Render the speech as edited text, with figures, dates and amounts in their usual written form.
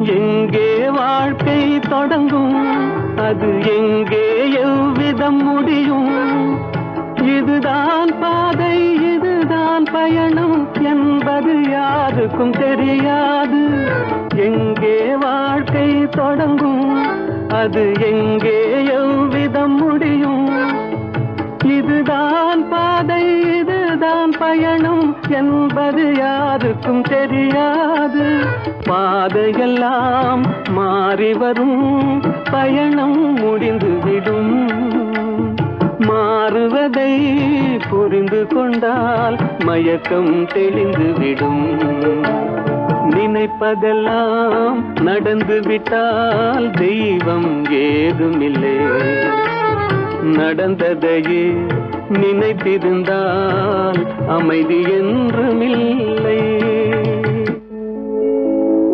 எங்கே வாழ்க்கை தொடங்கும், அது எங்கே எவ்விதம் முடியும்? இதுதான் பாதை, இதுதான் பயணம் என்பது யாருக்கும் தெரியாது. எங்கே வாழ்க்கை தொடங்கும், அது எங்கே எவ்விதம் முடியும்? இதுதான் பாதை, இதுதான் பயணம் என்பது யாருக்கும் தெரியாது. பாதையெல்லாம் மாறி வரும், பயணம் முடிந்துவிடும். மாறுவதை புரிந்து கொண்டால் மயக்கம் தெளிந்துவிடும். நினைப்பதெல்லாம் நடந்துவிட்டால் தெய்வம் ஏதுமில்லை. நடந்ததையே நினைத்திருந்தால் அமைதி என்றுமில்லை.